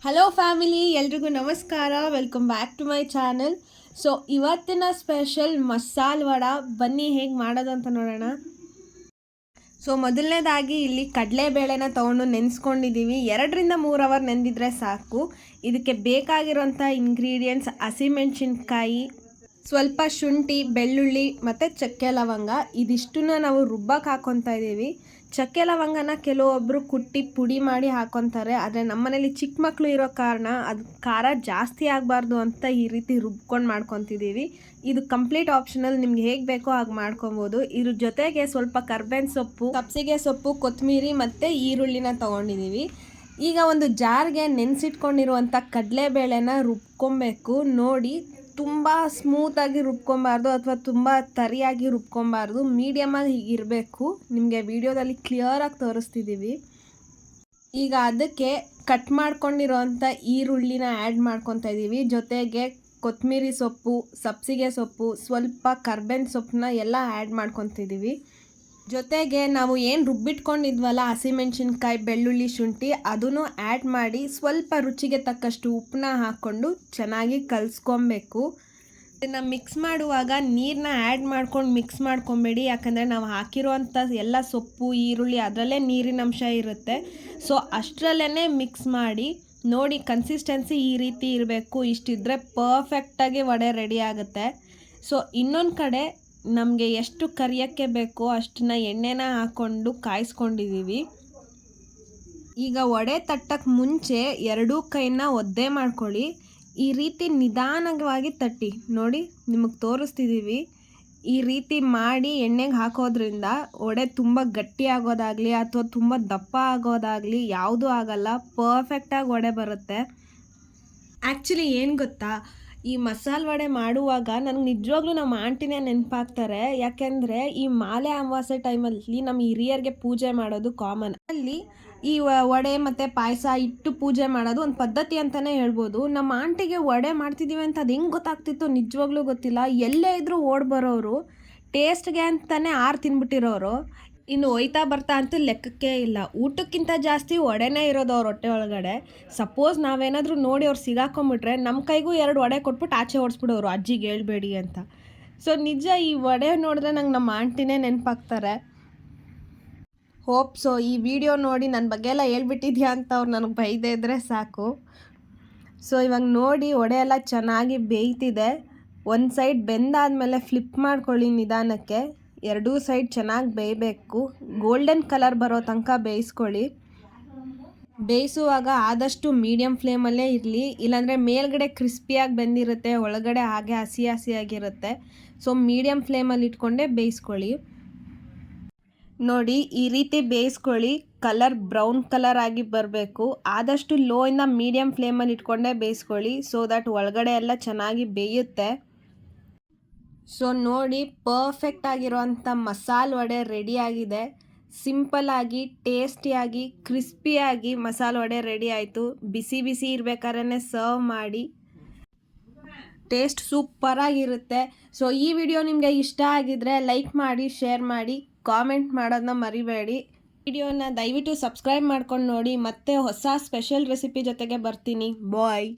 Hello family, ಎಲ್ರಿಗೂ ನಮಸ್ಕಾರ. Welcome back to my channel. So ಇವತ್ತಿನ ಸ್ಪೆಷಲ್ ಮಸಾಲೆ ವಡ, ಬನ್ನಿ ಹೇಗೆ ಮಾಡೋದು ಅಂತ ನೋಡೋಣ. ಸೊ ಮೊದಲನೇದಾಗಿ ಇಲ್ಲಿ ಕಡಲೆಬೇಳೆನ ತೊಗೊಂಡು ನೆನೆಸ್ಕೊಂಡಿದ್ದೀವಿ. 2-3 ಅವರ್ ನೆಂದಿದ್ರೆ ಸಾಕು. ಇದಕ್ಕೆ ಬೇಕಾಗಿರೋಂಥ ಇಂಗ್ರೀಡಿಯೆಂಟ್ಸ್: ಹಸಿಮೆಣಸಿನ್ಕಾಯಿ, ಸ್ವಲ್ಪ ಶುಂಠಿ, ಬೆಳ್ಳುಳ್ಳಿ ಮತ್ತು ಚಕ್ಕೆ ಲವಂಗ. ಇದಿಷ್ಟನ್ನ ನಾವು ರುಬ್ಬಕ್ಕೆ ಹಾಕ್ಕೊತಾ ಇದ್ದೀವಿ. ಚಕ್ಕೆ ಲವಂಗನ ಕೆಲವೊಬ್ಬರು ಕುಟ್ಟಿ ಪುಡಿ ಮಾಡಿ ಹಾಕ್ಕೊತಾರೆ. ಆದರೆ ನಮ್ಮನೇಲಿ ಚಿಕ್ಕ ಮಕ್ಕಳು ಇರೋ ಕಾರಣ ಅದು ಖಾರ ಜಾಸ್ತಿ ಆಗಬಾರ್ದು ಅಂತ ಈ ರೀತಿ ರುಬ್ಕೊಂಡು ಮಾಡ್ಕೊತಿದ್ದೀವಿ. ಇದು ಕಂಪ್ಲೀಟ್ ಆಪ್ಷನಲ್, ನಿಮ್ಗೆ ಹೇಗೆ ಬೇಕೋ ಹಾಗೆ ಮಾಡ್ಕೊಬೋದು. ಇದ್ರ ಜೊತೆಗೆ ಸ್ವಲ್ಪ ಕರ್ಬೇವಿನ ಸೊಪ್ಪು, ಸಬ್ಸಿಗೆ ಸೊಪ್ಪು, ಕೊತ್ತಂಬರಿ ಮತ್ತು ಈರುಳ್ಳಿನ ತೊಗೊಂಡಿದ್ದೀವಿ. ಈಗ ಒಂದು ಜಾರ್ಗೆ ನೆನೆಸಿಟ್ಕೊಂಡಿರುವಂಥ ಕಡಲೆಬೇಳೆನ ರುಬ್ಕೊಬೇಕು. ನೋಡಿ, ತುಂಬ ಸ್ಮೂತಾಗಿ ರುಬ್ಕೊಬಾರ್ದು ಅಥವಾ ತುಂಬ ತರಿಯಾಗಿ ರುಬ್ಕೊಬಾರ್ದು, ಮೀಡಿಯಮಾಗಿ ಇರಬೇಕು. ನಿಮಗೆ ವಿಡಿಯೋದಲ್ಲಿ ಕ್ಲಿಯರಾಗಿ ತೋರಿಸ್ತಿದ್ದೀವಿ. ಈಗ ಅದಕ್ಕೆ ಕಟ್ ಮಾಡ್ಕೊಂಡಿರೋಂಥ ಈರುಳ್ಳಿನ ಆ್ಯಡ್ ಮಾಡ್ಕೊತಾ ಇದ್ದೀವಿ. ಜೊತೆಗೆ ಕೊತ್ತಂಬರಿ ಸೊಪ್ಪು, ಸಬ್ಸಿಗೆ ಸೊಪ್ಪು, ಸ್ವಲ್ಪ ಕರ್ಬೇವಿನ ಸೊಪ್ಪನ್ನ ಎಲ್ಲ ಆ್ಯಡ್ ಮಾಡ್ಕೊತಿದ್ದೀವಿ. ಜೊತೆಗೆ ನಾವು ಏನು ರುಬ್ಬಿಟ್ಕೊಂಡಿದ್ವಲ್ಲ, ಹಸಿಮೆಣ್ಸಿನ್ಕಾಯಿ, ಬೆಳ್ಳುಳ್ಳಿ, ಶುಂಠಿ, ಅದನ್ನು ಆ್ಯಡ್ ಮಾಡಿ ಸ್ವಲ್ಪ ರುಚಿಗೆ ತಕ್ಕಷ್ಟು ಉಪ್ಪನ್ನ ಹಾಕ್ಕೊಂಡು ಚೆನ್ನಾಗಿ ಕಲಿಸ್ಕೊಬೇಕು. ಇದನ್ನು ಮಿಕ್ಸ್ ಮಾಡುವಾಗ ನೀರನ್ನ ಆ್ಯಡ್ ಮಾಡ್ಕೊಂಡು ಮಿಕ್ಸ್ ಮಾಡ್ಕೊಬೇಡಿ, ಯಾಕಂದರೆ ನಾವು ಹಾಕಿರೋವಂಥ ಎಲ್ಲ ಸೊಪ್ಪು, ಈರುಳ್ಳಿ ಅದರಲ್ಲೇ ನೀರಿನ ಅಂಶ ಇರುತ್ತೆ. ಸೊ ಅಷ್ಟರಲ್ಲೇ ಮಿಕ್ಸ್ ಮಾಡಿ. ನೋಡಿ, ಕನ್ಸಿಸ್ಟೆನ್ಸಿ ಈ ರೀತಿ ಇರಬೇಕು. ಇಷ್ಟಿದ್ರೆ ಪರ್ಫೆಕ್ಟಾಗಿ ವಡೆ ರೆಡಿ ಆಗುತ್ತೆ. ಸೊ ಇನ್ನೊಂದು ಕಡೆ ನಮಗೆ ಎಷ್ಟು ಕರಿಯೋಕ್ಕೆ ಬೇಕೋ ಅಷ್ಟನ್ನ ಎಣ್ಣೆನ ಹಾಕ್ಕೊಂಡು ಕಾಯಿಸ್ಕೊಂಡಿದ್ದೀವಿ. ಈಗ ವಡೆ ತಟ್ಟಕ್ಕೆ ಮುಂಚೆ ಎರಡೂ ಕೈನ ಒದ್ದೆ ಮಾಡ್ಕೊಳ್ಳಿ. ಈ ರೀತಿ ನಿಧಾನವಾಗಿ ತಟ್ಟಿ. ನೋಡಿ, ನಿಮಗೆ ತೋರಿಸ್ತಿದ್ದೀವಿ. ಈ ರೀತಿ ಮಾಡಿ ಎಣ್ಣೆಗೆ ಹಾಕೋದ್ರಿಂದ ವಡೆ ತುಂಬ ಗಟ್ಟಿ ಆಗೋದಾಗಲಿ ಅಥವಾ ತುಂಬ ದಪ್ಪ ಆಗೋದಾಗಲಿ ಯಾವುದೂ ಆಗಲ್ಲ. ಪರ್ಫೆಕ್ಟಾಗಿ ವಡೆ ಬರುತ್ತೆ. ಆ್ಯಕ್ಚುಲಿ ಏನು ಗೊತ್ತಾ, ಈ ಮಸಾಲೆ ವಡೆ ಮಾಡುವಾಗ ನನಗೆ ನಿಜವಾಗ್ಲೂ ನಮ್ಮ ಆಂಟಿನೇ ನೆನಪಾಗ್ತಾರೆ. ಯಾಕೆಂದರೆ ಈ ಮಾಲೆ ಅಮಾವಾಸ್ಯೆ ಟೈಮಲ್ಲಿ ನಮ್ಮ ಹಿರಿಯರಿಗೆ ಪೂಜೆ ಮಾಡೋದು ಕಾಮನ್. ಅಲ್ಲಿ ಈ ವಡೆ ಮತ್ತು ಪಾಯಸ ಇಟ್ಟು ಪೂಜೆ ಮಾಡೋದು ಒಂದು ಪದ್ಧತಿ ಅಂತಲೇ ಹೇಳ್ಬೋದು. ನಮ್ಮ ಆಂಟಿಗೆ ವಡೆ ಮಾಡ್ತಿದ್ದೀವಿ ಅಂತ ಅದು ಹೆಂಗೆ ಗೊತ್ತಾಗ್ತಿತ್ತು ನಿಜವಾಗ್ಲೂ ಗೊತ್ತಿಲ್ಲ. ಎಲ್ಲೇ ಇದ್ದರೂ ಓಡಿ ಬರೋರು, ಟೇಸ್ಟ್ಗೆ ಅಂತಲೇ ತಿಂದ್ಬಿಟ್ಟಿರೋರು. ಇನ್ನು ಒಯ್ತಾ ಬರ್ತಾ ಅಂತೂ ಲೆಕ್ಕಕ್ಕೆ ಇಲ್ಲ. ಊಟಕ್ಕಿಂತ ಜಾಸ್ತಿ ವಡೆನೇ ಇರೋದು ಅವ್ರ ಹೊಟ್ಟೆ ಒಳಗಡೆ. ಸಪೋಸ್ ನಾವೇನಾದರೂ ನೋಡಿ ಅವ್ರು ಸಿಗಾಕೊಂಬಿಟ್ರೆ ನಮ್ಮ ಕೈಗೂ 2 ವಡೆ ಕೊಟ್ಬಿಟ್ಟು ಆಚೆ ಓಡಿಸ್ಬಿಡೋರು, ಅಜ್ಜಿಗೆ ಹೇಳ್ಬೇಡಿ ಅಂತ. ಸೊ ನಿಜ, ಈ ವಡೆ ನೋಡಿದ್ರೆ ನಂಗೆ ನಮ್ಮ ಆಂಟಿನೇ ನೆನಪಾಗ್ತಾರೆ. ಹೋಪ್ ಸೊ ಈ ವಿಡಿಯೋ ನೋಡಿ ನನ್ನ ಬಗ್ಗೆ ಎಲ್ಲ ಹೇಳ್ಬಿಟ್ಟಿದ್ಯಾ ಅಂತ ಅವ್ರು ನನಗೆ ಬೈದೇ ಇದ್ದರೆ ಸಾಕು. ಸೊ ಇವಾಗ ನೋಡಿ, ವಡೆ ಎಲ್ಲ ಚೆನ್ನಾಗಿ ಬೇಯ್ತಿದೆ. ಒಂದು ಸೈಡ್ ಬೆಂದಾದಮೇಲೆ ಫ್ಲಿಪ್ ಮಾಡ್ಕೊಳ್ಳಿ ನಿಧಾನಕ್ಕೆ. ಎರಡೂ ಸೈಡ್ ಚೆನ್ನಾಗಿ ಬೇಯಬೇಕು. ಗೋಲ್ಡನ್ ಕಲರ್ ಬರೋ ತನಕ ಬೇಯಿಸ್ಕೊಳ್ಳಿ. ಬೇಯಿಸುವಾಗ ಆದಷ್ಟು ಮೀಡಿಯಮ್ ಫ್ಲೇಮಲ್ಲೇ ಇರಲಿ, ಇಲ್ಲಾಂದರೆ ಮೇಲ್ಗಡೆ ಕ್ರಿಸ್ಪಿಯಾಗಿ ಬೆಂದಿರುತ್ತೆ, ಒಳಗಡೆ ಹಾಗೆ ಹಸಿ ಹಸಿಯಾಗಿರುತ್ತೆ. ಸೊ ಮೀಡಿಯಮ್ ಫ್ಲೇಮಲ್ಲಿ ಇಟ್ಕೊಂಡೇ ಬೇಯಿಸ್ಕೊಳ್ಳಿ. ನೋಡಿ, ಈ ರೀತಿ ಬೇಯಿಸ್ಕೊಳ್ಳಿ. ಕಲರ್ ಬ್ರೌನ್ ಕಲರ್ ಆಗಿ ಬರಬೇಕು. ಆದಷ್ಟು ಲೋಯಿಂದ ಮೀಡಿಯಮ್ ಫ್ಲೇಮಲ್ಲಿ ಇಟ್ಕೊಂಡೇ ಬೇಯಿಸ್ಕೊಳ್ಳಿ, ಸೊ ದಟ್ ಒಳಗಡೆ ಎಲ್ಲ ಚೆನ್ನಾಗಿ ಬೇಯುತ್ತೆ. ಸೊ ನೋಡಿ, ಪರ್ಫೆಕ್ಟ್ ಆಗಿರೋಂಥ ಮಸಾಲೆ ವಡೆ ರೆಡಿಯಾಗಿದೆ. ಸಿಂಪಲ್ಲಾಗಿ, ಟೇಸ್ಟಿಯಾಗಿ, ಕ್ರಿಸ್ಪಿಯಾಗಿ ಮಸಾಲೆ ವಡೆ ರೆಡಿ ಆಯಿತು. ಬಿಸಿ ಬಿಸಿ ಇರಬೇಕಾದ್ರೆ ಸರ್ವ್ ಮಾಡಿ. ಟೇಸ್ಟ್ ಸೂಪರಾಗಿರುತ್ತೆ. ಸೊ ಈ ವಿಡಿಯೋ ನಿಮಗೆ ಇಷ್ಟ ಆಗಿದ್ರೆ ಲೈಕ್ ಮಾಡಿ, ಶೇರ್ ಮಾಡಿ, ಕಾಮೆಂಟ್ ಮಾಡೋದನ್ನ ಮರಿಬೇಡಿ. ವಿಡಿಯೋನ ದಯವಿಟ್ಟು ಸಬ್ಸ್ಕ್ರೈಬ್ ಮಾಡ್ಕೊಂಡು ನೋಡಿ. ಮತ್ತೆ ಹೊಸ ಸ್ಪೆಷಲ್ ರೆಸಿಪಿ ಜೊತೆಗೆ ಬರ್ತೀನಿ. ಬಾಯ್.